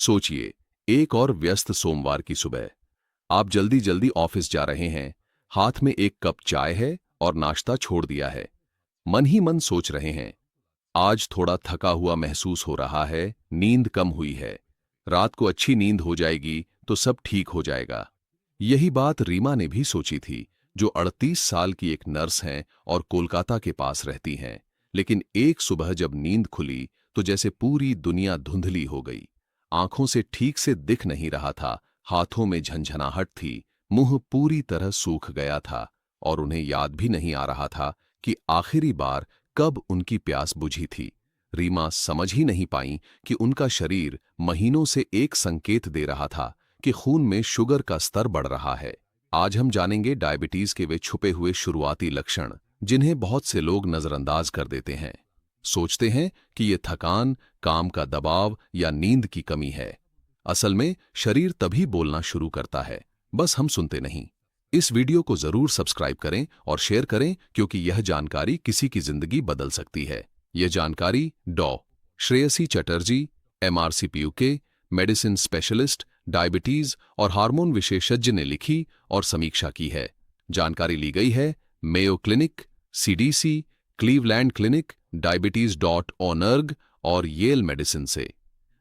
सोचिए, एक और व्यस्त सोमवार की सुबह। आप जल्दी जल्दी ऑफिस जा रहे हैं। हाथ में एक कप चाय है और नाश्ता छोड़ दिया है। मन ही मन सोच रहे हैं, आज थोड़ा थका हुआ महसूस हो रहा है, नींद कम हुई है। रात को अच्छी नींद हो जाएगी तो सब ठीक हो जाएगा। यही बात रीमा ने भी सोची थी, जो 38 साल की एक नर्स हैं और कोलकाता के पास रहती हैं। लेकिन एक सुबह जब नींद खुली तो जैसे पूरी दुनिया धुंधली हो गई। आंखों से ठीक से दिख नहीं रहा था, हाथों में झंझनाहट थी, मुंह पूरी तरह सूख गया था और उन्हें याद भी नहीं आ रहा था कि आखिरी बार कब उनकी प्यास बुझी थी। रीमा समझ ही नहीं पाई कि उनका शरीर महीनों से एक संकेत दे रहा था कि खून में शुगर का स्तर बढ़ रहा है। आज हम जानेंगे डायबिटीज के वे छुपे हुए शुरुआती लक्षण, जिन्हें बहुत से लोग नजरअंदाज कर देते हैं। सोचते हैं कि ये थकान, काम का दबाव या नींद की कमी है। असल में शरीर तभी बोलना शुरू करता है, बस हम सुनते नहीं। इस वीडियो को जरूर सब्सक्राइब करें और शेयर करें, क्योंकि यह जानकारी किसी की जिंदगी बदल सकती है। यह जानकारी डॉ. Shreyasi Chatterjee, MRCPUK, medicine specialist, diabetes और हार्मोन विशेषज्ञ ने लिखी और समीक्षा की है। जानकारी ली गई है Mayo clinic, CDC, Cleveland clinic, diabetes.org और येल मेडिसिन से।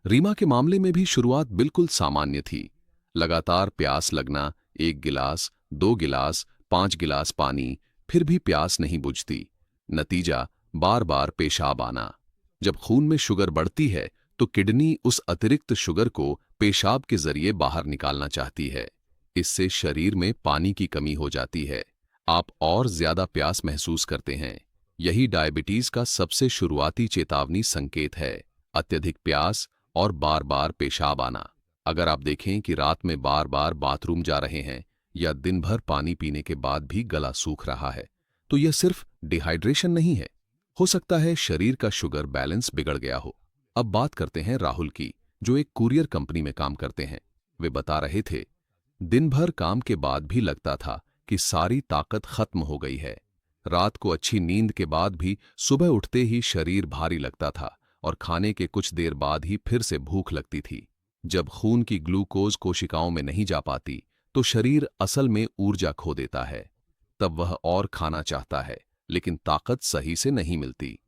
रीमा के मामले में भी शुरुआत बिल्कुल सामान्य थी। लगातार प्यास लगना, 1 गिलास, 2 गिलास, 5 गिलास पानी, फिर भी प्यास नहीं बुझती। नतीजा, बार बार पेशाब आना। जब खून में शुगर बढ़ती है तो किडनी उस अतिरिक्त शुगर को पेशाब के जरिए बाहर निकालना चाहती है। इससे शरीर में पानी की कमी हो जाती है। आप और ज्यादा प्यास महसूस करते हैं। यही डायबिटीज का सबसे शुरुआती चेतावनी संकेत है, अत्यधिक प्यास और बार बार पेशाब आना। अगर आप देखें कि रात में बार बार बाथरूम जा रहे हैं या दिन भर पानी पीने के बाद भी गला सूख रहा है, तो यह सिर्फ डिहाइड्रेशन नहीं है। हो सकता है शरीर का शुगर बैलेंस बिगड़ गया हो। अब बात करते हैं राहुल की, जो एक कुरियर कंपनी में काम करते हैं। वे बता रहे थे, दिन भर काम के बाद भी लगता था कि सारी ताकत खत्म हो गई है। रात को अच्छी नींद के बाद भी सुबह उठते ही शरीर भारी लगता था और खाने के कुछ देर बाद ही फिर से भूख लगती थी। जब खून की ग्लूकोज कोशिकाओं में नहीं जा पाती तो शरीर असल में ऊर्जा खो देता है। तब वह और खाना चाहता है, लेकिन ताकत सही से नहीं मिलती।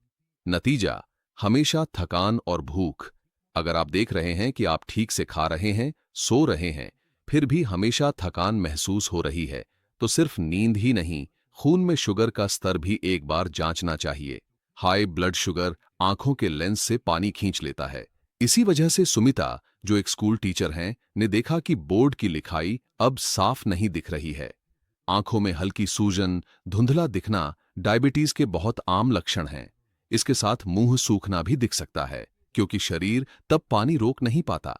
नतीजा, हमेशा थकान और भूख। अगर आप देख रहे हैं कि आप ठीक से खा रहे हैं, सो रहे हैं, फिर भी हमेशा थकान महसूस हो रही है, तो सिर्फ नींद ही नहीं, खून में शुगर का स्तर भी एक बार जांचना चाहिए। हाई ब्लड शुगर आंखों के लेंस से पानी खींच लेता है। इसी वजह से सुमिता, जो एक स्कूल टीचर हैं, ने देखा कि बोर्ड की लिखाई अब साफ नहीं दिख रही है। आंखों में हल्की सूजन, धुंधला दिखना डायबिटीज के बहुत आम लक्षण हैं। इसके साथ मुंह सूखना भी दिख सकता है, क्योंकि शरीर तब पानी रोक नहीं पाता।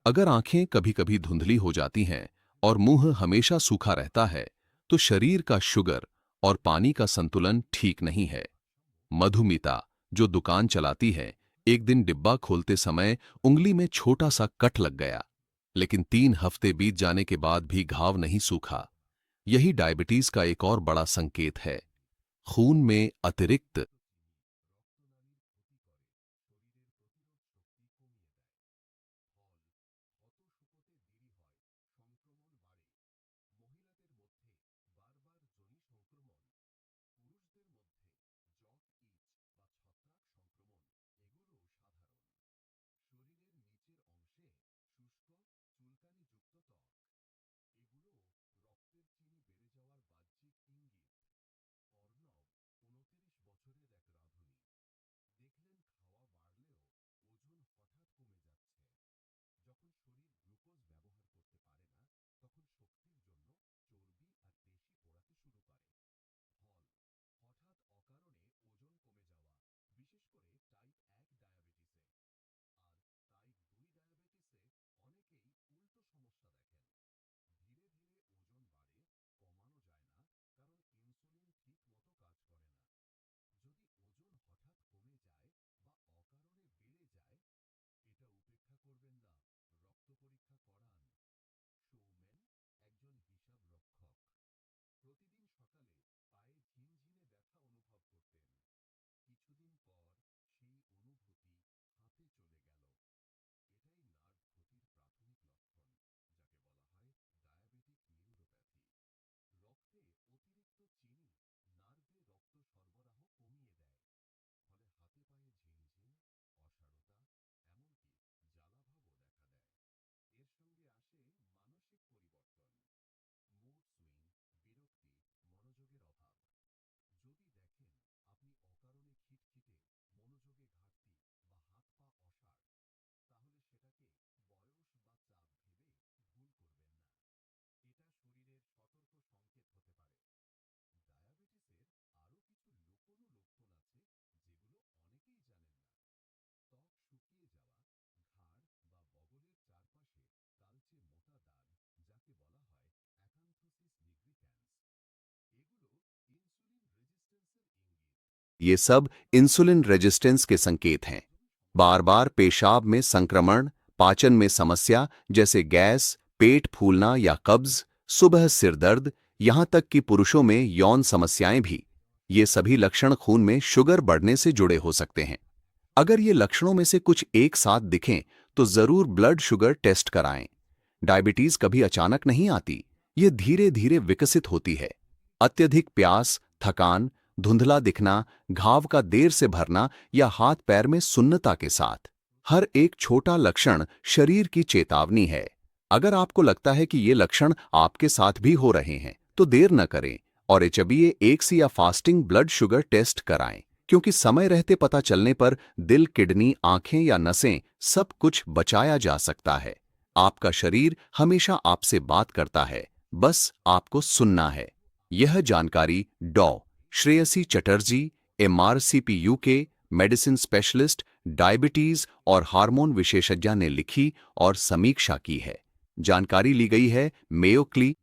अगर आंखें कभी कभी धुंधली हो जाती हैं और मुंह हमेशा सूखा रहता है, तो शरीर का शुगर और पानी का संतुलन ठीक नहीं है। मधुमिता, जो दुकान चलाती है, एक दिन डिब्बा खोलते समय उंगली में छोटा सा कट लग गया, लेकिन 3 हफ्ते बीत जाने के बाद भी घाव नहीं सूखा। यही डायबिटीज का एक और बड़ा संकेत है। खून में अतिरिक्त ये सब इंसुलिन रेजिस्टेंस के संकेत हैं। बार बार पेशाब में संक्रमण, पाचन में समस्या जैसे गैस, पेट फूलना या कब्ज, सुबह सिर दर्द, यहां तक कि पुरुषों में यौन समस्याएं भी, ये सभी लक्षण खून में शुगर बढ़ने से जुड़े हो सकते हैं। अगर ये लक्षणों में से कुछ एक साथ दिखें तो जरूर ब्लड शुगर टेस्ट कराएं। डायबिटीज कभी अचानक नहीं आती, ये धीरे धीरे विकसित होती है। अत्यधिक प्यास, थकान, धुंधला दिखना, घाव का देर से भरना या हाथ पैर में सुन्नता के साथ, हर एक छोटा लक्षण शरीर की चेतावनी है। अगर आपको लगता है कि ये लक्षण आपके साथ भी हो रहे हैं तो देर न करें और HbA1c या फास्टिंग ब्लड शुगर टेस्ट कराएं, क्योंकि समय रहते पता चलने पर दिल, किडनी, आंखें या नसें सब कुछ बचाया जा सकता है। आपका शरीर हमेशा आपसे बात करता है, बस आपको सुनना है। यह जानकारी डॉ. Shreyasi Chatterjee, MRCP UK, medicine specialist, diabetes और हार्मोन विशेषज्ञ ने लिखी और समीक्षा की है। जानकारी ली गई है मेयो क्लिनिक